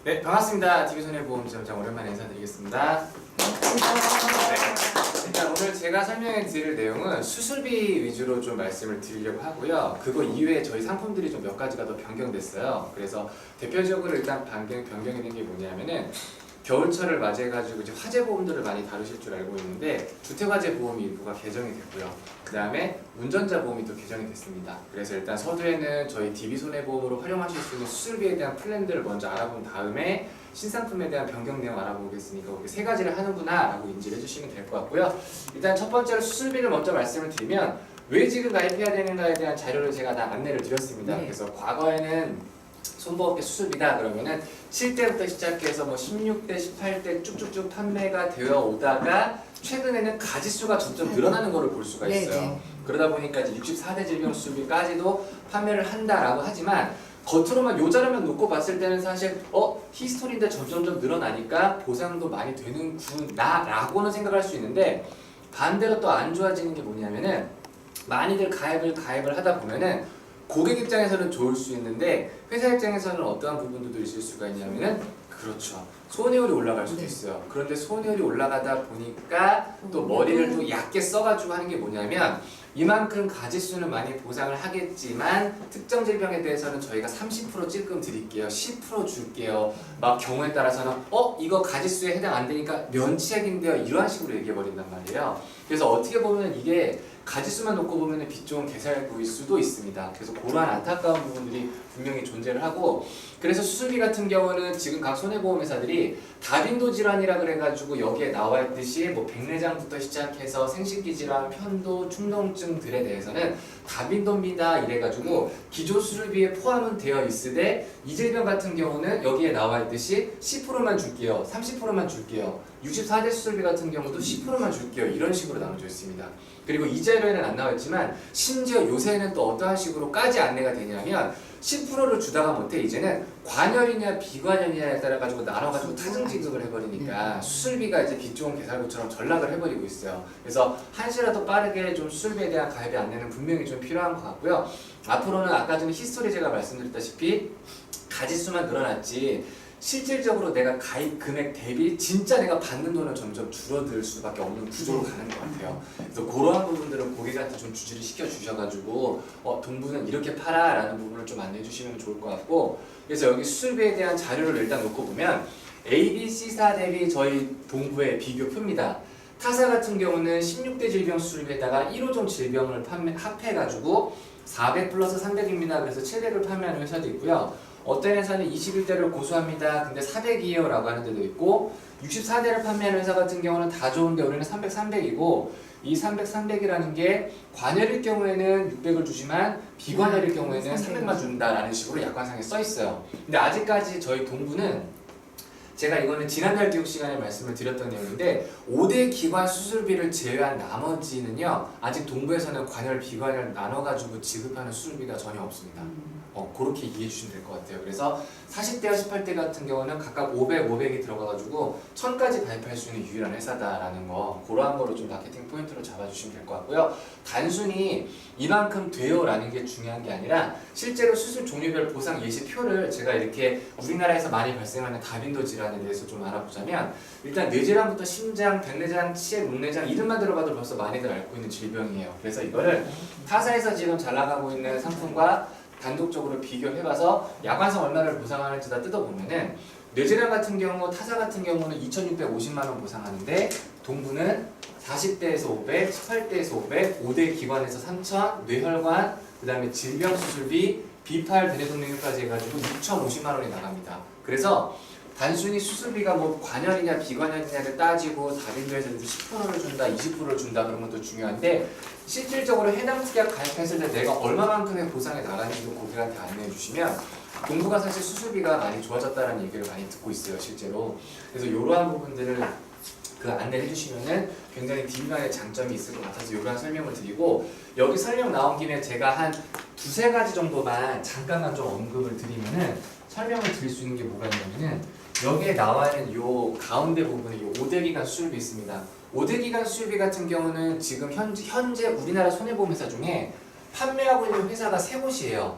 네, 반갑습니다. TV손해보험지원장 오랜만에 인사드리겠습니다. 네, 일단 오늘 제가 설명해 드릴 내용은 수술비 위주로 좀 말씀을 드리려고 하고요. 그거 이외에 저희 상품들이 좀 몇 가지가 더 변경됐어요. 그래서 대표적으로 일단 변경이 된 게 뭐냐면은 겨울철을 맞이해가지고 이제 화재 보험들을 많이 다루실 줄 알고 있는데 주택화재 보험이 일부가 개정이 됐고요. 그 다음에 운전자 보험이 또 개정이 됐습니다. 그래서 일단 서두에는 저희 DB손해보험으로 활용하실 수 있는 수술비에 대한 플랜들을 먼저 알아본 다음에 신상품에 대한 변경 내용 알아보겠으니까 이렇게 세 가지를 하는구나 라고 인지를 해주시면 될 것 같고요. 일단 첫 번째로 수술비를 먼저 말씀을 드리면 왜 지금 가입해야 되는가에 대한 자료를 제가 다 안내를 드렸습니다. 네. 그래서 과거에는 손보호업계 수술비다 그러면은 7대부터 시작해서 뭐 16대, 18대 쭉쭉쭉 판매가 되어 오다가 최근에는 가지수가 점점 늘어나는 것을 볼 수가 있어요. 네. 그러다 보니까 이제 64대 질병 수술비까지도 판매를 한다라고 하지만 겉으로만 요 자료만 놓고 봤을 때는 사실 히스토리인데 점점점 늘어나니까 보상도 많이 되는구나 라고는 생각할 수 있는데 반대로 또 안 좋아지는 게 뭐냐면은 많이들 가입을 하다 보면은 고객 입장에서는 좋을 수 있는데 회사 입장에서는 어떠한 부분들도 있을 수가 있냐면은 그렇죠. 손해율이 올라갈 수도 있어요. 그런데 손해율이 올라가다 보니까 또 머리를 또 얕게 써가지고 하는 게 뭐냐면 이만큼 가지수는 많이 보상을 하겠지만 특정 질병에 대해서는 저희가 30% 찔끔 드릴게요. 10% 줄게요. 막 경우에 따라서는 이거 가지수에 해당 안 되니까 면책인데요. 이러한 식으로 얘기해 버린단 말이에요. 그래서 어떻게 보면 이게 가지수만 놓고 보면 빛 좋은 개살구일 수도 있습니다. 그래서 그러한 안타까운 부분들이 분명히 존재를 하고 그래서 수술비 같은 경우는 지금 각 손해보험회사들이 다빈도 질환이라 그래가지고 여기에 나와 있듯이 뭐 백내장부터 시작해서 생식기 질환, 편도, 충동증들에 대해서는 다빈도입니다 이래가지고 기존 수술비에 포함은 되어 있으되 이 질병 같은 경우는 여기에 나와 있듯이 10%만 줄게요, 30%만 줄게요, 64대 수술비 같은 경우도 10%만 줄게요 이런 식으로 나눠져 있습니다. 그리고 이 자료에는 안 나와 있지만 심지어 요새는 또 어떠한 식으로까지 안내가 되냐면 10%를 주다가 못해 이제는 관열이냐 비관열이냐에 따라 가지고 나눠가지고 타등 지급을 해버리니까 수술비가 이제 빛 좋은 개살구처럼 전락을 해버리고 있어요. 그래서 한시라도 빠르게 좀 수술비에 대한 가입의 안내는 분명히 좀 필요한 것 같고요. 앞으로는 아까 전에 히스토리 제가 말씀드렸다시피 가지수만 늘어났지 실질적으로 내가 가입 금액 대비 진짜 내가 받는 돈은 점점 줄어들 수밖에 없는 구조로 가는 것 같아요. 그래서 그러한 부분들은 고객한테 좀 주지를 시켜주셔가지고 동부는 이렇게 팔아 라는 부분을 좀 안내해 주시면 좋을 것 같고 그래서 여기 수술비에 대한 자료를 일단 놓고 보면 A, B, C사 대비 저희 동부의 비교표입니다. 타사 같은 경우는 16대 질병 수술비에다가 1호종 질병을 합해가지고 400 플러스 300입니다. 그래서 700을 판매하는 회사도 있고요. 어떤 회사는 21대를 고수합니다. 근데 400이에요 라고 하는 데도 있고 64대를 판매하는 회사 같은 경우는 다 좋은데 우리는 300, 300이고 이 300, 300이라는 게 관열일 경우에는 600을 주지만 비관열일 경우에는 300만 준다라는 식으로 약관상에 써 있어요. 근데 아직까지 저희 동부는 제가 이거는 지난달 교육 시간에 말씀을 드렸던 내용인데 5대 기관 수술비를 제외한 나머지는요 아직 동부에서는 관열, 비관열 나눠가지고 지급하는 수술비가 전혀 없습니다. 그렇게 이해해 주시면 될 것 같아요. 그래서 40대와 18대 같은 경우는 각각 500, 500이 들어가가지고 1000까지 가입할 수 있는 유일한 회사다라는 거 그러한 거로 좀 마케팅 포인트로 잡아주시면 될 것 같고요. 단순히 이만큼 돼요 라는 게 중요한 게 아니라 실제로 수술 종류별 보상 예시표를 제가 이렇게 우리나라에서 많이 발생하는 다빈도 질환에 대해서 좀 알아보자면 일단 뇌질환부터 심장, 백내장, 치액, 목내장 이름만 들어봐도 벌써 많이들 앓고 있는 질병이에요. 그래서 이거를 타사에서 지금 잘 나가고 있는 상품과 단독적으로 비교해봐서 야관상 얼마를 보상하는지 다 뜯어보면은 뇌질환 같은 경우 타사 같은 경우는 2,650만원 보상하는데 동부는 40대에서 500, 18대에서 500, 5대 기관에서 3,000, 뇌혈관, 그 다음에 질병 수술비, 비팔 대뇌동맥류까지 해가지고 6,050만원이 나갑니다. 그래서 단순히 수술비가 뭐 관열이냐 비관열이냐를 따지고 다빈도에서 10%를 준다, 20%를 준다 그런 것도 중요한데 실질적으로 해당 특약 가입했을 때 내가 얼마만큼의 보상이 나가는지도 고객한테 안내해 주시면 동부가 사실 수술비가 많이 좋아졌다는 얘기를 많이 듣고 있어요 실제로. 그래서 이러한 부분들을 그 안내를 해주시면은 굉장히 DB만의 장점이 있을 것 같아서 이러한 설명을 드리고 여기 설명 나온 김에 제가 한 두세 가지 정도만 잠깐만 좀 언급을 드리면은 설명을 드릴 수 있는 게 뭐가 있냐면은 여기에 나와 있는 요 가운데 부분에 요 5대 기간 수술비 있습니다. 5대 기간 수술비 같은 경우는 지금 현재 우리나라 손해보험회사 중에 판매하고 있는 회사가 3곳이에요.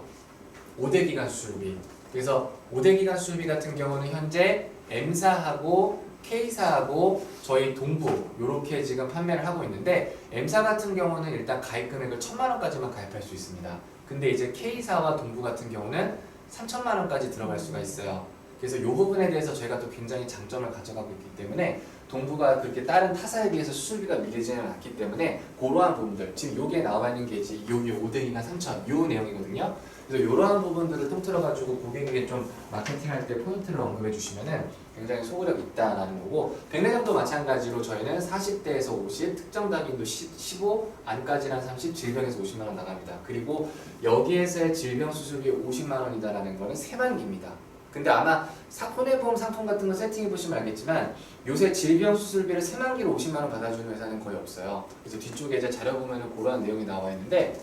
5대 기간 수술비. 그래서 5대 기관 수술비 같은 경우는 현재 M사하고 K사하고 저희 동부 이렇게 지금 판매를 하고 있는데 M사 같은 경우는 일단 가입 금액을 1,000만 원까지만 가입할 수 있습니다. 근데 이제 K사와 동부 같은 경우는 3,000만 원까지 들어갈 수가 있어요. 그래서 이 부분에 대해서 저희가 또 굉장히 장점을 가져가고 있기 때문에 동부가 그렇게 다른 타사에 비해서 수술비가 밀리지는 않기 때문에 그러한 부분들 지금 여기에 나와 있는 게 이제 여기 5대2나 3,000 요 내용이거든요. 그래서 이러한 부분들을 통틀어가지고 고객에게 좀 마케팅할 때 포인트를 언급해 주시면은 굉장히 소구력 있다라는 거고 백내장도 마찬가지로 저희는 40대에서 50, 특정 단위도 15, 안까지는 30, 질병에서 50만 원 나갑니다. 그리고 여기에서의 질병 수술비 50만 원이다라는 거는 세반기입니다. 근데 아마 손해보험 상품 같은 거 세팅해 보시면 알겠지만 요새 질병 수술비를 세만기로 50만 원 받아주는 회사는 거의 없어요. 그래서 뒤쪽에 이제 자료 보면은 그러한 내용이 나와 있는데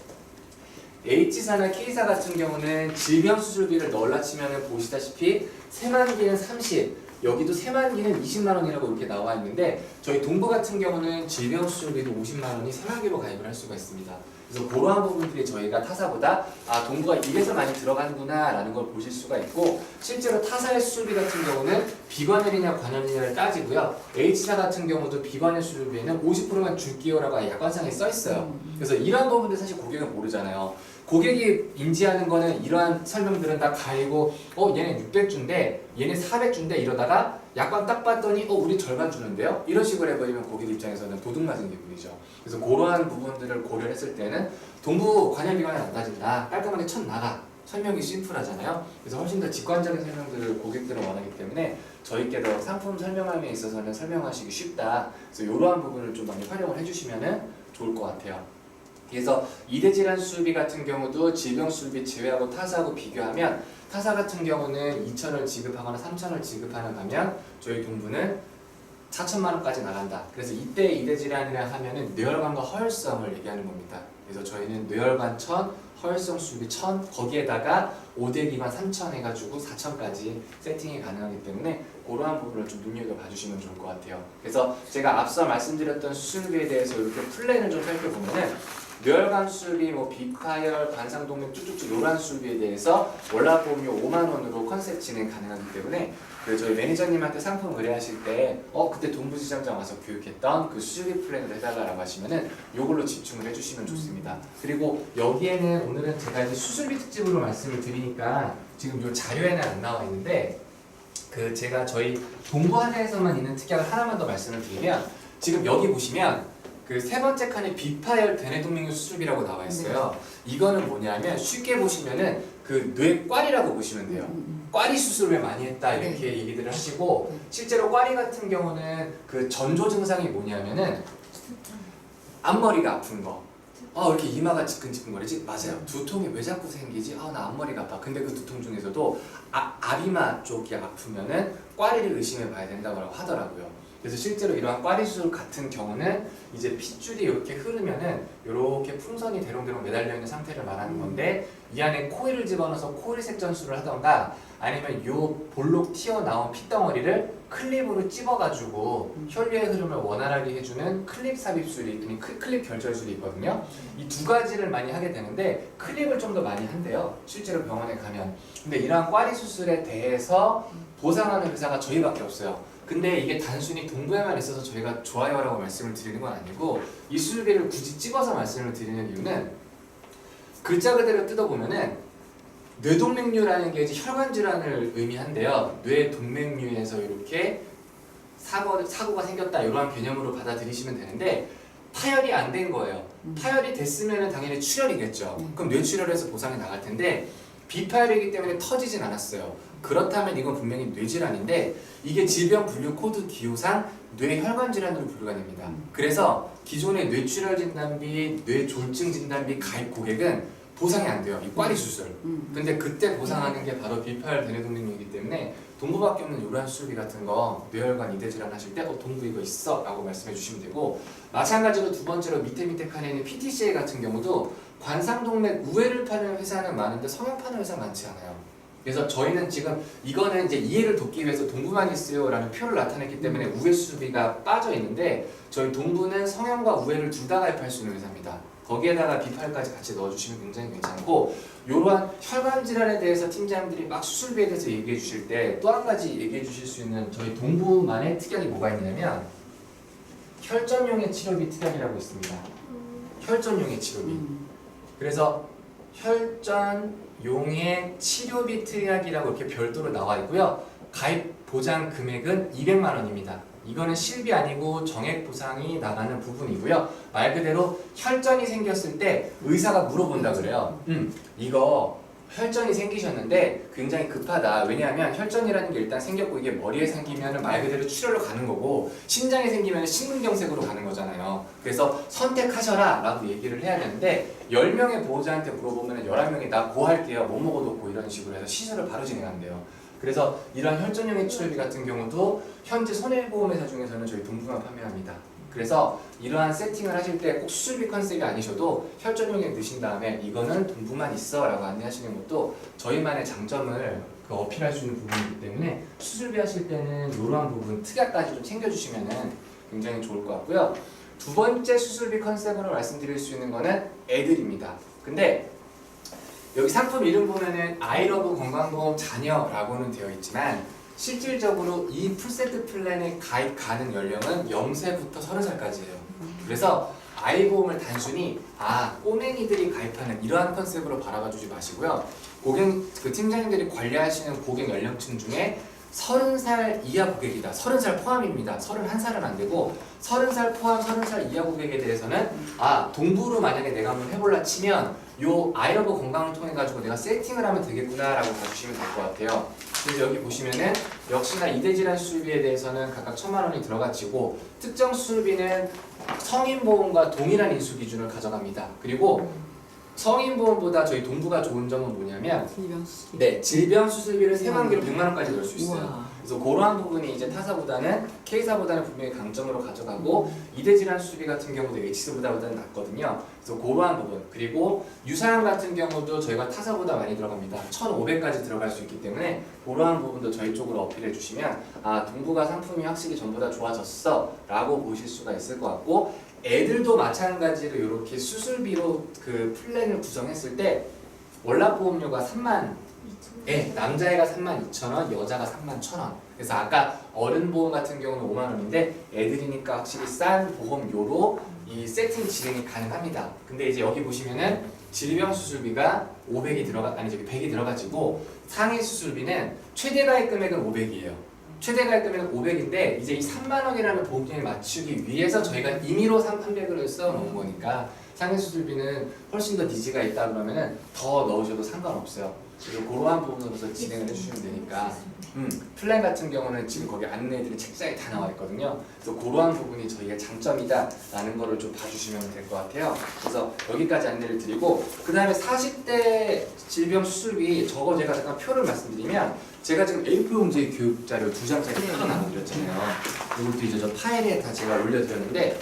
H사나 K사 같은 경우는 질병 수술비를 넣으려 치면은 보시다시피 세만기는 30, 여기도 세만기는 20만 원이라고 이렇게 나와 있는데 저희 동부 같은 경우는 질병 수술비도 50만 원이 세만기로 가입을 할 수가 있습니다. 그래서 그러한 부분들이 저희가 타사보다 동부가 이래서 많이 들어가는구나 라는 걸 보실 수가 있고 실제로 타사의 수술비 같은 경우는 비관혈이냐 관혈이냐를 따지고요. H사 같은 경우도 비관혈 수술비에는 50%만 줄게요라고 약관상에 써 있어요. 그래서 이러한 부분들 사실 고객은 모르잖아요. 고객이 인지하는 거는 이러한 설명들은 다 가리고 얘네 600주인데 얘네 400주인데 이러다가 약관 딱 봤더니 우리 절반 주는데요? 이런 식으로 해버리면 고객 입장에서는 도둑 맞은 기분이죠. 그래서 그러한 부분들을 고려했을 때는 동부 관혈비관이 안 따진다. 깔끔하게 첫 나가. 설명이 심플하잖아요. 그래서 훨씬 더 직관적인 설명들을 고객들은 원하기 때문에 저희께도 상품 설명함에 있어서는 설명하시기 쉽다. 그래서 이러한 부분을 좀 많이 활용을 해주시면 좋을 것 같아요. 그래서 2대 질환 수술비 같은 경우도 질병 수술비 제외하고 타사하고 비교하면 타사 같은 경우는 2,000을 지급하거나 3,000을 지급하는 반면 저희 동부는 4,000만 원까지 나간다. 그래서 이때 2대 질환이라 하면은 뇌혈관과 허혈성을 얘기하는 겁니다. 그래서 저희는 뇌혈관 1,000, 허혈성 수술비 1,000 거기에다가 5대 기관 3,000 해가지고 4,000까지 세팅이 가능하기 때문에 그러한 부분을 좀 눈여겨봐 주시면 좋을 것 같아요. 그래서 제가 앞서 말씀드렸던 수술비에 대해서 이렇게 플랜을 좀 살펴보면은 뇌혈관 수술비, 비파열, 관상동맥 쭉쭉쭉 이러한 수술비에 대해서 월납보험료 5만 원으로 컨셉 진행 가능하기 때문에 저희 매니저님한테 상품 의뢰하실 때 그때 동부지점장 와서 교육했던 그 수술비 플랜을 해달라고 하시면은 요걸로 집중을 해주시면 좋습니다. 그리고 여기에는 오늘은 제가 이제 수술비 특집으로 말씀을 드리니까 지금 요 자료에는 안 나와 있는데 제가 저희 동부 하나에서만 있는 특약을 하나만 더 말씀을 드리면 지금 여기 보시면 세 번째 칸에 비파열 대뇌동맥류 수술비라고 나와 있어요. 이거는 뭐냐면 쉽게 보시면은 뇌꽈리라고 보시면 돼요. 꽈리 수술을 많이 했다 이렇게 얘기들을 하시고 실제로 꽈리 같은 경우는 전조 증상이 뭐냐면은 앞머리가 아픈 거. 왜 이렇게 이마가 지끈지끈거리지? 맞아요. 두통이 왜 자꾸 생기지? 나 앞머리가 아파. 근데 그 두통 중에서도 앞이마 쪽이 아프면은 꽈리를 의심해 봐야 된다고 하더라고요. 그래서 실제로 이러한 꽈리 수술 같은 경우는 이제 핏줄이 이렇게 흐르면은 이렇게 풍선이 대롱대롱 매달려 있는 상태를 말하는 건데 이 안에 코일을 집어넣어서 코일 색전술을 하던가 아니면 요 볼록 튀어나온 핏덩어리를 클립으로 찝어가지고 혈류의 흐름을 원활하게 해주는 클립 삽입술이 아니 클립 결절술이 있거든요. 이 두 가지를 많이 하게 되는데 클립을 좀 더 많이 한대요. 실제로 병원에 가면. 근데 이러한 꽈리 수술에 대해서 보상하는 회사가 저희밖에 없어요. 근데 이게 단순히 동부에만 있어서 저희가 좋아요라고 말씀을 드리는 건 아니고 이 수술비를 굳이 찍어서 말씀을 드리는 이유는 글자 그대로 뜯어보면은 뇌동맥류라는 게 이제 혈관 질환을 의미한데요. 뇌동맥류에서 이렇게 사고가 생겼다 이러한 개념으로 받아들이시면 되는데 파열이 안 된 거예요. 파열이 됐으면 당연히 출혈이겠죠. 그럼 뇌출혈에서 보상이 나갈 텐데 비파열이기 때문에 터지진 않았어요. 그렇다면 이건 분명히 뇌질환인데 이게 질병 분류 코드 기호상 뇌혈관 질환으로 분류가 됩니다. 그래서 기존의 뇌출혈 진단비, 뇌졸중 진단비 가입 고객은 보상이 안 돼요. 이 꽈리 수술. 근데 그때 보상하는 게 바로 비파열 대뇌동맥류이기 때문에 동부밖에 없는 요란 수술비 같은 거 뇌혈관 이대 질환 하실 때 동부 이거 있어 라고 말씀해 주시면 되고 마찬가지로 두 번째로 밑에 칸에 있는 PTCA 같은 경우도 관상동맥 우회를 파는 회사는 많은데 성형 파는 회사 많지 않아요. 그래서 저희는 지금 이거는 이제 이해를 돕기 위해서 동부만 있어요 라는 표를 나타냈기 때문에 우회 수술비가 빠져 있는데 저희 동부는 성형과 우회를 둘 다 가입할 수 있는 회사입니다. 거기에다가 비파열까지 같이 넣어주시면 굉장히 괜찮고 이러한 혈관 질환에 대해서 팀장들이 막 수술비에 대해서 얘기해 주실 때 또 한 가지 얘기해 주실 수 있는 저희 동부만의 특약이 뭐가 있냐면 혈전용의 치료비 특약이라고 있습니다. 혈전용의 치료비. 그래서 혈전용의 치료비 특약이라고 이렇게 별도로 나와 있고요. 가입 보장 금액은 200만 원입니다. 이거는 실비 아니고 정액 보상이 나가는 부분이고요. 말 그대로 혈전이 생겼을 때 의사가 물어본다 그래요. 이거 혈전이 생기셨는데 굉장히 급하다. 왜냐하면 혈전이라는 게 일단 생겼고 이게 머리에 생기면 말 그대로 출혈로 가는 거고 심장에 생기면 심근경색으로 가는 거잖아요. 그래서 선택하셔라 라고 얘기를 해야 되는데 10명의 보호자한테 물어보면 11명이 나 고할게요. 못 먹어도 고 이런 식으로 해서 시술을 바로 진행한대요. 그래서 이런 혈전용의 치료비 같은 경우도 현재 손해보험회사 중에서는 저희 동부만 판매합니다. 그래서 이러한 세팅을 하실 때 꼭 수술비 컨셉이 아니셔도 혈전용에 넣으신 다음에 이거는 동부만 있어 라고 안내하시는 것도 저희만의 장점을 어필할 수 있는 부분이기 때문에 수술비 하실 때는 이러한 부분 특약까지 좀 챙겨주시면 굉장히 좋을 것 같고요. 두 번째 수술비 컨셉으로 말씀드릴 수 있는 거는 애들입니다. 근데 여기 상품 이름 보면은 아이러브 건강보험 자녀라고는 되어 있지만 실질적으로 이 풀세트 플랜에 가입 가능 연령은 0세부터 30살까지예요. 그래서 아이보험을 단순히 꼬맹이들이 가입하는 이러한 컨셉으로 바라봐 주지 마시고요. 팀장님들이 관리하시는 고객 연령층 중에 30살 이하 고객이다. 30살 포함입니다. 31살은 안 되고 30살 포함 30살 이하 고객에 대해서는 동부로 만약에 내가 한번 해볼라 치면 요 아이러브 건강을 통해 가지고 내가 세팅을 하면 되겠구나 라고 봐주시면 될 것 같아요. 그래서 여기 보시면은 역시나 이대질환 수술비에 대해서는 각각 1,000만 원이 들어가지고 특정 수술비는 성인보험과 동일한 인수 기준을 가져갑니다. 그리고 성인보험보다 저희 동부가 좋은 점은 뭐냐면 질병 수술비를 세만기로 100만 원까지 넣을 수 있어요. 우와. 그래서 그러한 부분이 이제 타사보다는 K사보다는 분명히 강점으로 가져가고 이대질환 수술비 같은 경우도 H사보다는 낫거든요. 그래서 그러한 부분 그리고 유사암 같은 경우도 저희가 타사보다 많이 들어갑니다. 1,500까지 들어갈 수 있기 때문에 그러한 부분도 저희 쪽으로 어필해 주시면 동부가 상품이 확실히 전보다 좋아졌어 라고 보실 수가 있을 것 같고 애들도 마찬가지로 이렇게 수술비로 그 플랜을 구성했을 때 월납보험료가 3만 남자애가 32,000원, 여자가 31,000원. 그래서 아까 어른보험 같은 경우는 5만 원인데 애들이니까 확실히 싼 보험료로 이 세팅 진행이 가능합니다. 근데 이제 여기 보시면은 질병 수술비가 100이 들어가지고 상해 수술비는 최대 가입 금액은 500이에요. 최대 가입 금액은 500인데 이제 이 3만 원이라는 보험료에 맞추기 위해서 저희가 임의로 3,800을 써놓은 거니까 상해 수술비는 훨씬 더 니즈가 있다 그러면은 더 넣으셔도 상관없어요. 그리고 그러한 부분으로서 진행을 해주시면 되니까 플랜 같은 경우는 지금 거기 안내들이 책자에 다 나와 있거든요. 그래서 그러한 부분이 저희의 장점이다 라는 거를 좀 봐주시면 될 것 같아요. 그래서 여기까지 안내를 드리고 그 다음에 40대 질병 수술비 저거 제가 잠깐 표를 말씀드리면 제가 지금 A4 용지 교육자료 2장짜리 표로 나눠드렸잖아요. 이것도 이제 저 파일에 다 제가 올려드렸는데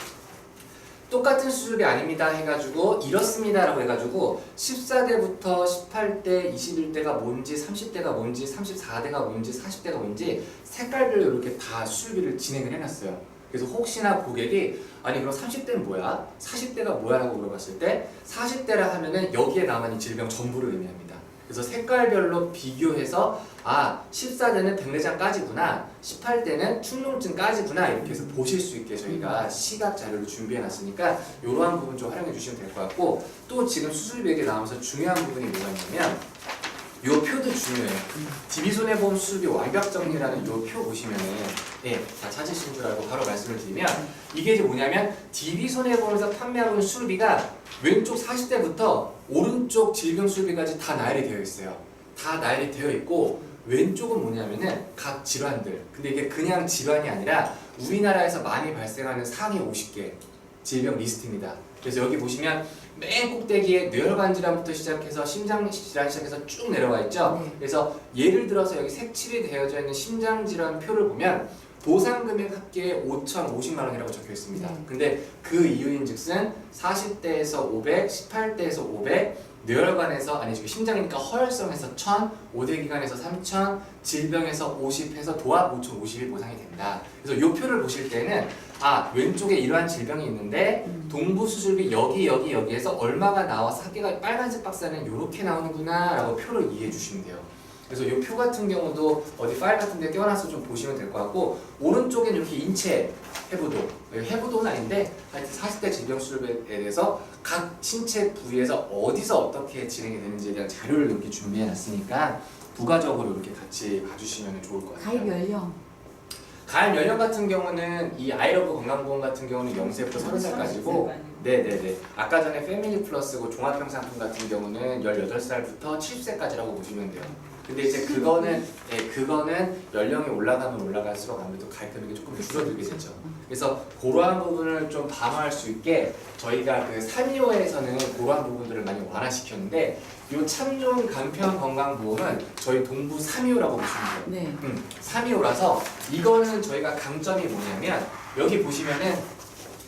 똑같은 수술비 아닙니다 해가지고 이렇습니다 라고 해가지고 14대부터 18대, 21대가 뭔지 30대가 뭔지 34대가 뭔지 40대가 뭔지 색깔별로 이렇게 다 수술비를 진행을 해놨어요. 그래서 혹시나 고객이 아니 그럼 30대는 뭐야? 40대가 뭐야? 라고 물어봤을 때 40대라 하면은 여기에 남은 이 질병 전부를 의미합니다. 그래서 색깔별로 비교해서 14대는 백내장까지구나 18대는 축농증까지구나 이렇게 해서 보실 수 있게 저희가 시각 자료를 준비해 놨으니까 이러한 부분 좀 활용해 주시면 될 것 같고 또 지금 수술비 얘기 나오면서 중요한 부분이 뭐가 있냐면 이 표도 중요해요. DB손해보험 수술비 완벽 정리라는 이 표 보시면은 다 찾으신 줄 알고 바로 말씀을 드리면 이게 이제 뭐냐면 DB손해보험에서 판매하고 있는 수술비가 왼쪽 40대부터 오른쪽 질병 수술비까지 다 나열이 되어 있어요. 다 나열이 되어 있고 왼쪽은 뭐냐면은 각 질환들. 근데 이게 그냥 질환이 아니라 우리나라에서 많이 발생하는 상위 50개 질병 리스트입니다. 그래서 여기 보시면 맨 꼭대기에 뇌혈관 질환부터 시작해서 심장 질환 시작해서 쭉 내려와 있죠. 그래서 예를 들어서 여기 색칠이 되어져 있는 심장 질환 표를 보면 보상금액 합계에 5,050만 원이라고 적혀 있습니다. 근데 그 이유인즉슨 40대에서 500, 18대에서 500, 뇌혈관에서 아니 지금 심장이니까 허혈성에서 1000, 5대 기관에서 3000, 질병에서 50 해서 도합 5050이 보상이 된다. 그래서 이 표를 보실 때는 아 왼쪽에 이러한 질병이 있는데 동부 수술비 여기에서 얼마가 나와서 합계가 빨간색 박스는 이렇게 나오는구나 라고 표를 이해해 주시면 돼요. 그래서 이 표 같은 경우도 어디 파일 같은 데 껴놔서 좀 보시면 될 것 같고 오른쪽엔 이렇게 인체 해부도는 아닌데 하여튼 40대 질병 수술에 대해서 각 신체 부위에서 어디서 어떻게 진행이 되는지에 대한 자료를 이렇게 준비해 놨으니까 부가적으로 이렇게 같이 봐주시면 좋을 것 같아요. 가입 연령. 가입 연령 같은 경우는 이 아이러브 건강보험 같은 경우는 0세부터 30살까지고 네네네 아까 전에 패밀리 플러스고 종합형상품 같은 경우는 18살부터 70세까지라고 보시면 돼요. 근데 이제 그거는 연령이 올라가면 올라갈수록 아무래도 가입 금액이 조금 줄어들게 되죠. 그래서 그러한 부분을 좀 방어할 수 있게 저희가 그 325에서는 그러한 부분들을 많이 완화시켰는데 요 참 좋은 간편 건강보험은 저희 동부 325라고 보시면 돼요. 네. 325라서 이거는 저희가 강점이 뭐냐면 여기 보시면은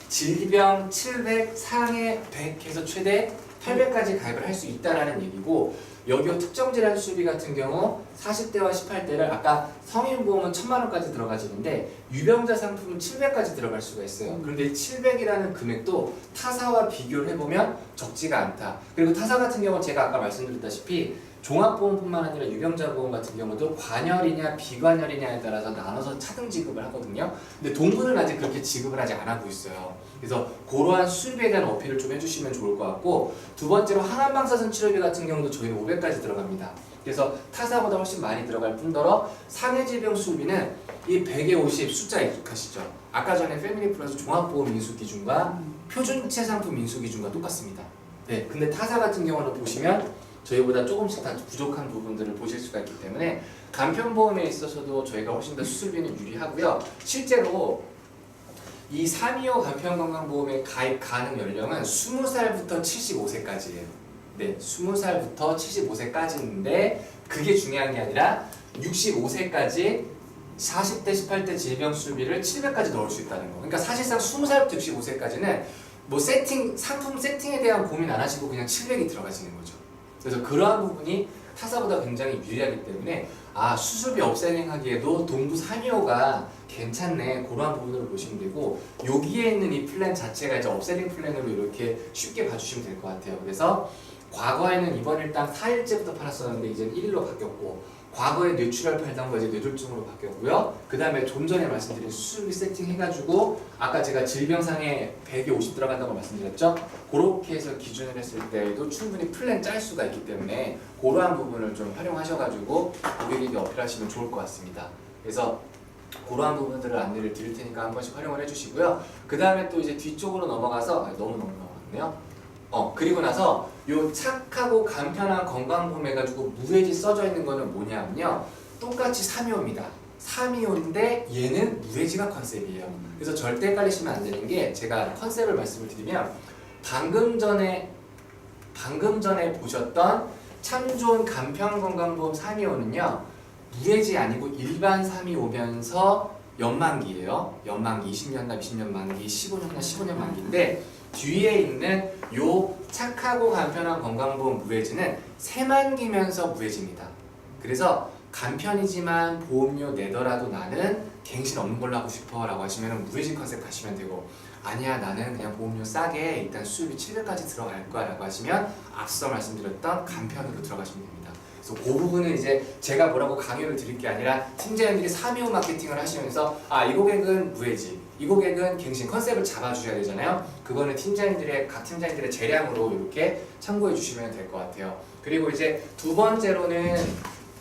질병 700, 상해 100 해서 최대 800까지 가입을 할 수 있다라는 얘기고 여기 특정 질환 수술비 같은 경우 40대와 18대를 아까 성인보험은 1000만 원까지 들어가지는데 유병자 상품은 700까지 들어갈 수가 있어요. 그런데 700이라는 금액도 타사와 비교를 해보면 적지가 않다. 그리고 타사 같은 경우는 제가 아까 말씀드렸다시피 종합보험뿐만 아니라 유병자보험 같은 경우도 관열이냐 비관열이냐에 따라서 나눠서 차등 지급을 하거든요. 근데 동부는 아직 그렇게 지급을 아직 안 하고 있어요. 그래서 그러한 수술비에 대한 어필을 좀 해주시면 좋을 것 같고 두 번째로 항암방사선 치료비 같은 경우도 저희는 500까지 들어갑니다. 그래서 타사보다 훨씬 많이 들어갈 뿐더러 상해질병 수술비는 이 100에 50 숫자 익숙하시죠? 아까 전에 패밀리 플러스 종합보험 인수 기준과 표준체 상품 인수 기준과 똑같습니다. 네, 근데 타사 같은 경우는 보시면 저희보다 조금씩 다 부족한 부분들을 보실 수가 있기 때문에 간편보험에 있어서도 저희가 훨씬 더 수술비는 유리하고요. 실제로 이 325 간편건강보험의 가입 가능 연령은 20살부터 75세까지예요. 네, 20살부터 75세까지인데 그게 중요한 게 아니라 65세까지 40대, 18대 질병 수술비를 700까지 넣을 수 있다는 거. 그러니까 사실상 20살부터 65세까지는 뭐 상품 세팅에 대한 고민 안 하시고 그냥 700이 들어가시는 거죠. 그래서 그러한 부분이 타사보다 굉장히 유리하기 때문에 아 수술비 업셀링하기에도 동부 325가 괜찮네 그러한 부분으로 보시면 되고 여기에 있는 이 플랜 자체가 이제 업셀링 플랜으로 이렇게 쉽게 봐주시면 될 것 같아요. 그래서 과거에는 입원 일당 4일째부터 팔았었는데 이제는 1일로 바뀌었고 과거에 뇌출혈 팔던 거 이제 뇌졸중으로 바뀌었고요. 그 다음에 좀 전에 말씀드린 수술비 세팅 해가지고 아까 제가 질병상에 100에 50 들어간다고 말씀드렸죠. 그렇게 해서 기준을 했을 때에도 충분히 플랜 짤 수가 있기 때문에 그러한 부분을 좀 활용하셔가지고 고객에게 어필하시면 좋을 것 같습니다. 그래서 그러한 부분들을 안내를 드릴 테니까 한 번씩 활용을 해주시고요. 그 다음에 또 이제 뒤쪽으로 넘어가서 너무 넘어갔네요. 그리고 나서 요 착하고 간편한 건강보험 해가지고 무해지 써져 있는 거는 뭐냐면요. 똑같이 325입니다. 325인데 얘는 무해지가 컨셉이에요. 그래서 절대 헷갈리시면 안 되는 게 제가 컨셉을 말씀을 드리면 방금 전에 보셨던 참 좋은 간편 건강보험 325는요. 무해지 아니고 일반 325면서 연만기예요. 연만기 20년 납 20년 만기, 15년 납 15년 만기인데 뒤에 있는 요 착하고 간편한 건강보험 무해지는 새만기면서 무해지입니다. 그래서 간편이지만 보험료 내더라도 나는 갱신 없는 걸로 하고 싶어 라고 하시면 무해지 컨셉 가시면 되고 아니야 나는 그냥 보험료 싸게 일단 수입이 700까지 들어갈 거야 라고 하시면 앞서 말씀드렸던 간편으로 들어가시면 됩니다. 그래서 그 부분은 이제 제가 뭐라고 강요를 드릴 게 아니라 팀장님들이 325 마케팅을 하시면서 이 고객은 무해지 이 고객은 갱신 컨셉을 잡아주셔야 되잖아요. 그거는 각 팀장님들의 재량으로 이렇게 참고해 주시면 될 것 같아요. 그리고 이제 두 번째로는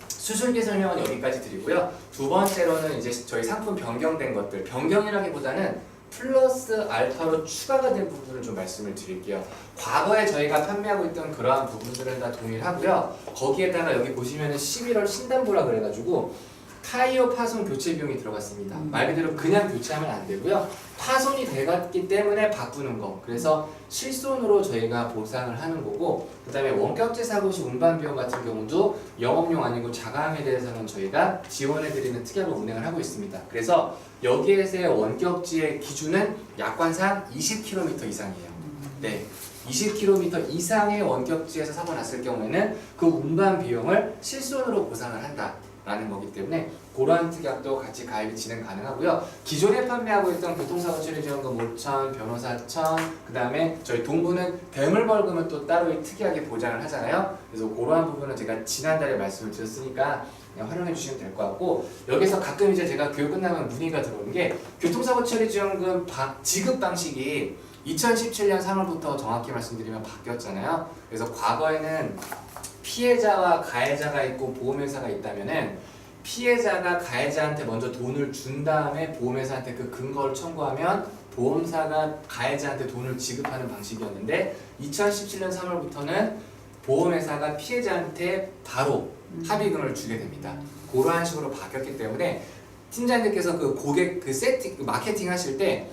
수술비 설명은 여기까지 드리고요. 두 번째로는 이제 저희 상품 변경된 것들, 변경이라기보다는 플러스 알파로 추가가 된 부분을 좀 말씀을 드릴게요. 과거에 저희가 판매하고 있던 그러한 부분들은 다 동일하고요. 거기에다가 여기 보시면은 11월 신담보라 그래가지고 타이어 파손 교체 비용이 들어갔습니다. 말 그대로 그냥 교체하면 안 되고요. 파손이 돼갔기 때문에 바꾸는 거. 그래서 실손으로 저희가 보상을 하는 거고 그 다음에 원격제 사고 시 운반 비용 같은 경우도 영업용 아니고 자가항에 대해서는 저희가 지원해드리는 특약을 운행을 하고 있습니다. 그래서 여기에서의 원격지의 기준은 약관상 20km 이상이에요. 네, 20km 이상의 원격지에서 사고 났을 경우에는 그 운반 비용을 실손으로 보상을 한다라는 거기 때문에 그러한 특약도 같이 가입이 진행 가능하고요. 기존에 판매하고 있던 교통사고 처리지원금 5,000, 변호사 1,000, 그 다음에 저희 동부는 대물벌금을 또 따로 특이하게 보장을 하잖아요. 그래서 그러한 부분은 제가 지난달에 말씀을 드렸으니까 그냥 활용해 주시면 될 것 같고, 여기서 가끔 이제 제가 교육 끝나면 문의가 들어오는 게 교통사고 처리지원금 지급 방식이 2017년 3월부터 정확히 말씀드리면 바뀌었잖아요. 그래서 과거에는 피해자와 가해자가 있고 보험회사가 있다면은 피해자가 가해자한테 먼저 돈을 준 다음에 보험회사한테 그 근거를 청구하면 보험사가 가해자한테 돈을 지급하는 방식이었는데 2017년 3월부터는 보험회사가 피해자한테 바로 합의금을 주게 됩니다. 그러한 식으로 바뀌었기 때문에 팀장님께서 그 고객 그 세팅 마케팅 하실 때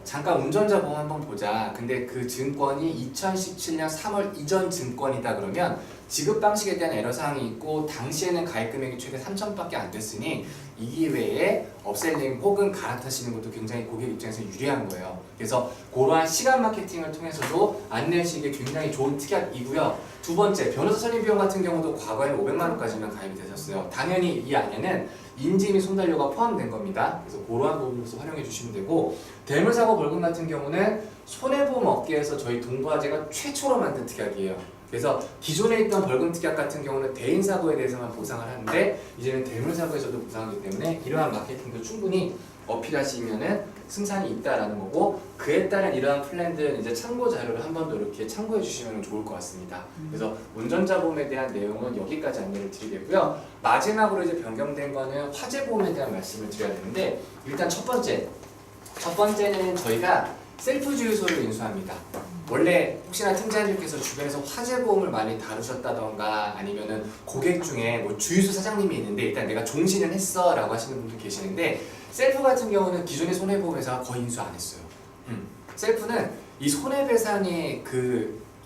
잠깐 운전자 보험 한번 보자. 근데 그 증권이 2017년 3월 이전 증권이다 그러면 지급 방식에 대한 애로사항이 있고 당시에는 가입 금액이 최대 3,000밖에 안 됐으니 이 기회에 업셀링 혹은 갈아타시는 것도 굉장히 고객 입장에서 유리한 거예요. 그래서 그러한 시간 마케팅을 통해서도 안내하시기에 굉장히 좋은 특약이고요. 두 번째, 변호사 선임 비용 같은 경우도 과거에는 500만 원까지만 가입이 되셨어요. 당연히 이 안에는 인지 및 손달료가 포함된 겁니다. 그래서 그러한 부분에서 활용해 주시면 되고, 대물사고 벌금 같은 경우는 손해보험 업계에서 저희 동부화재가 최초로 만든 특약이에요. 그래서 기존에 있던 벌금 특약 같은 경우는 대인사고에 대해서만 보상을 하는데 이제는 대물사고에서도 보상하기 때문에 이러한 마케팅도 충분히 어필하시면은 승산이 있다라는 거고, 그에 따른 이러한 플랜들은 이제 참고 자료를 한 번 더 이렇게 참고해 주시면 좋을 것 같습니다. 그래서 운전자 보험에 대한 내용은 여기까지 안내를 드리겠고요. 마지막으로 이제 변경된 거는 화재 보험에 대한 말씀을 드려야 되는데, 일단 첫 번째는 저희가 셀프 주유소를 인수합니다. 원래 혹시나 팀장님께서 주변에서 화재 보험을 많이 다루셨다던가 아니면은 고객 중에 뭐 주유소 사장님이 있는데 일단 내가 종신을 했어 라고 하시는 분들 계시는데, 셀프 같은 경우는 기존의 손해보험회사가 거의 인수 안 했어요. 셀프는 이 손해배상의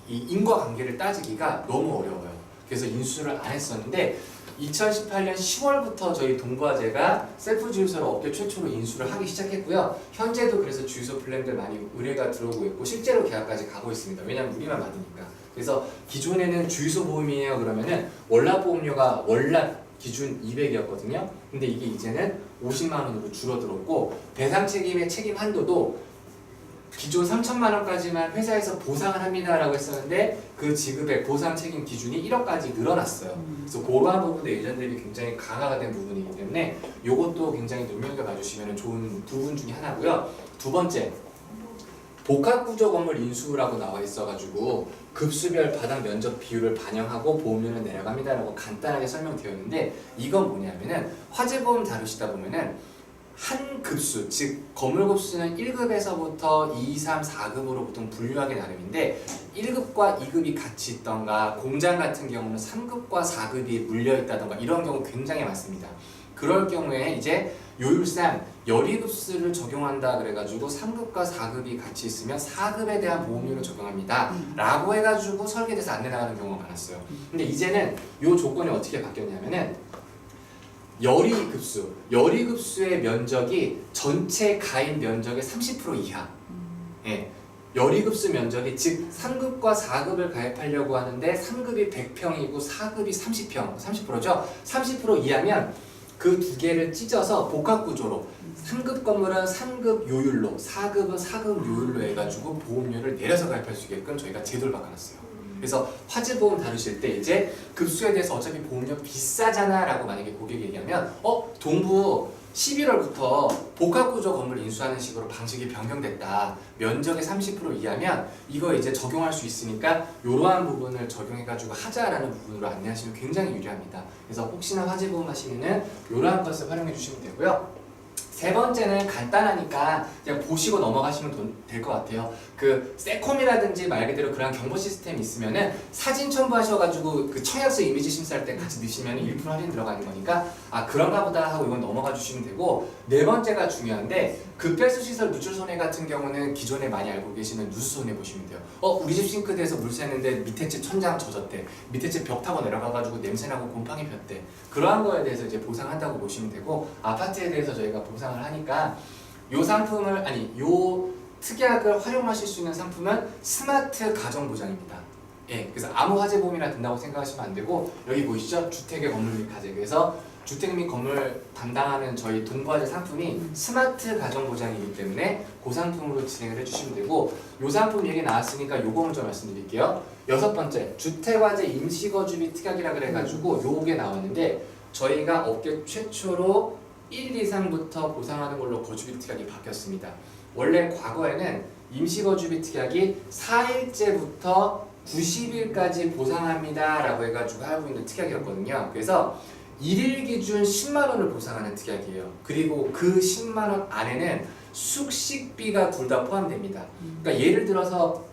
이 인과관계를 따지기가 너무 어려워요. 그래서 인수를 안 했었는데 2018년 10월부터 저희 동부화재가 셀프 주유소를 업계 최초로 인수를 하기 시작했고요. 현재도 그래서 주유소 플랜들 많이 의뢰가 들어오고 있고 실제로 계약까지 가고 있습니다. 왜냐면 우리만 받으니까. 그래서 기존에는 주유소 보험이에요 그러면은 월납 보험료가 월납 기준 200이었거든요. 근데 이게 이제는 50만 원으로 줄어들었고, 배상 책임의 책임 한도도 기존 3천만 원까지만 회사에서 보상을 합니다라고 했었는데 그 지급의 보상 책임 기준이 1억까지 늘어났어요. 그래서 그러한 부분도 예전 대비 굉장히 강화가 된 부분이기 때문에 이것도 굉장히 눈여겨봐 주시면 좋은 부분 중에 하나고요. 두 번째, 복합구조 건물 인수라고 나와 있어가지고 급수별 바닥 면적 비율을 반영하고 보험료는 내려갑니다라고 간단하게 설명되었는데, 이건 뭐냐면은 화재보험 다루시다 보면은 한 급수, 즉 건물 급수는 1급에서부터 2, 3, 4급으로 보통 분류하기 나름인데 1급과 2급이 같이 있던가, 공장 같은 경우는 3급과 4급이 물려있다던가 이런 경우 굉장히 많습니다. 그럴 경우에 이제 요율상 열의급수를 적용한다 그래가지고 3급과 4급이 같이 있으면 4급에 대한 보험료를 적용합니다 라고 해가지고 설계돼서 안내 나가는 경우가 많았어요. 근데 이제는 요 조건이 어떻게 바뀌었냐면은 열의급수의 면적이 전체 가입 면적의 30% 이하. 예. 열의급수 면적이 즉 3급과 4급을 가입하려고 하는데 3급이 100평이고 4급이 30평, 30%죠. 30% 이하면 그 두 개를 찢어서 복합구조로 3급 건물은 3급 요율로, 4급은 4급 요율로 해가지고 보험료를 내려서 가입할 수 있게끔 저희가 제도를 바꿔놨어요. 그래서 화재보험 다루실 때 이제 급수에 대해서 어차피 보험료 비싸잖아 라고 만약에 고객이 얘기하면 동부 11월부터 복합구조 건물 인수하는 식으로 방식이 변경됐다. 면적의 30% 이하면 이거 이제 적용할 수 있으니까 이러한 부분을 적용해가지고 하자라는 부분으로 안내하시면 굉장히 유리합니다. 그래서 혹시나 화재보험 하시면은 이러한 것을 활용해 주시면 되고요. 세 번째는 간단하니까 그냥 보시고 넘어가시면 될 것 같아요. 그 세콤이라든지 말 그대로 그런 경보 시스템이 있으면은 사진 첨부하셔가지고 그 청약서 이미지 심사할 때 같이 넣으시면 1% 할인 들어가는 거니까 그런가 보다 하고 이건 넘어가 주시면 되고, 네 번째가 중요한데 급배수시설 누출손해 같은 경우는 기존에 많이 알고 계시는 누수손해 보시면 돼요. 우리 집 싱크대에서 물 새는데 밑에 집 천장 젖었대, 밑에 집 벽 타고 내려가가지고 냄새나고 곰팡이 폈대, 그러한 거에 대해서 이제 보상한다고 보시면 되고, 아파트에 대해서 저희가 보상을 하니까 요 상품을 요 특약을 활용하실 수 있는 상품은 스마트 가정보장입니다. 예, 그래서 아무 화재보험이나 든다고 생각하시면 안 되고 여기 보이시죠? 주택의 건물 및 가재. 그래서 주택 및 건물 담당하는 저희 동부화재 상품이 스마트 가정보장이기 때문에 그 상품으로 진행을 해주시면 되고 요 상품 얘기 나왔으니까 요거 먼저 말씀드릴게요. 6번째, 주택화재 임시거주비 특약이라 그래가지고 요게 나왔는데 저희가 업계 최초로 1일 이상부터 보상하는 걸로 거주비 특약이 바뀌었습니다. 원래 과거에는 임시거주비 특약이 4일째부터 90일까지 보상합니다 라고 해가지고 하고 있는 특약이었거든요. 그래서 1일 기준 10만원을 보상하는 특약이에요. 그리고 그 10만원 안에는 숙식비가 둘 다 포함됩니다. 그러니까 예를 들어서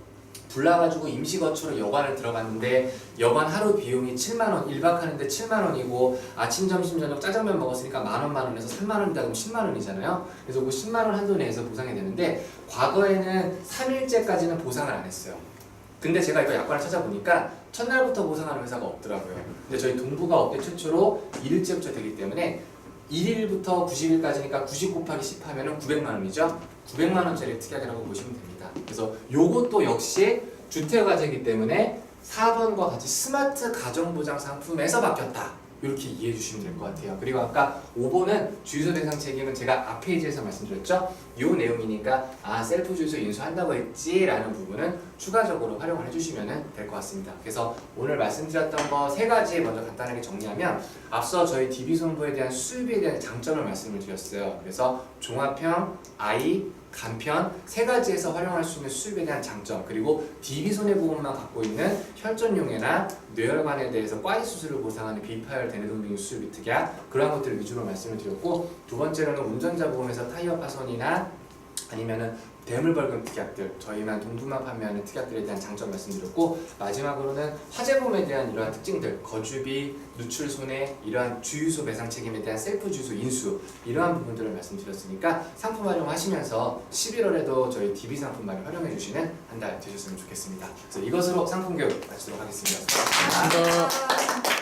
불나가지고 임시거주로 여관을 들어갔는데 여관 하루 비용이 7만원, 1박 하는데 7만원이고 아침, 점심, 저녁 짜장면 먹었으니까 만원에서 3만원이다 그럼 10만원이잖아요. 그래서 그 10만원 한도 내에서 보상이 되는데 과거에는 3일째까지는 보상을 안 했어요. 근데 제가 이거 약관을 찾아보니까 첫날부터 보상하는 회사가 없더라고요. 근데 저희 동부가 업계 최초로 1일째부터 되기 때문에 1일부터 90일까지니까 90 곱하기 10 하면은 900만원이죠. 900만원짜리 특약이라고 보시면 됩니다. 그래서 요것도 역시 주택화재이기 때문에 4번과 같이 스마트 가정보장 상품에서 바뀌었다. 이렇게 이해해 주시면 될 것 같아요. 그리고 아까 5번은 주유소 대상 책임은 제가 앞 페이지에서 말씀드렸죠. 이 내용이니까 셀프 주유소 인수한다고 했지 라는 부분은 추가적으로 활용을 해주시면 될 것 같습니다. 그래서 오늘 말씀드렸던 거 3가지 먼저 간단하게 정리하면 앞서 저희 DB손보에 대한 수입에 대한 장점을 말씀을 드렸어요. 그래서 종합형, 간편 3가지에서 활용할 수 있는 수입에 대한 장점, 그리고 DB손해보험만 갖고 있는 혈전용해나 뇌혈관에 대해서 과리 수술을 보상하는 비파열 대뇌동맥 수술비 특약, 그러한 것들을 위주로 말씀을 드렸고, 두 번째로는 운전자 보험에서 타이어 파손이나 아니면은 대물벌금 특약들, 저희만 동부만 판매하는 특약들에 대한 장점 말씀드렸고, 마지막으로는 화재보험에 대한 이러한 특징들, 거주비, 누출 손해, 이러한 주유소 배상 책임에 대한 셀프 주유소 인수, 이러한 부분들을 말씀드렸으니까 상품 활용하시면서 11월에도 저희 DB 상품 많이 활용해 주시는 한 달 되셨으면 좋겠습니다. 그래서 이것으로 상품 교육 마치도록 하겠습니다. 감사합니다.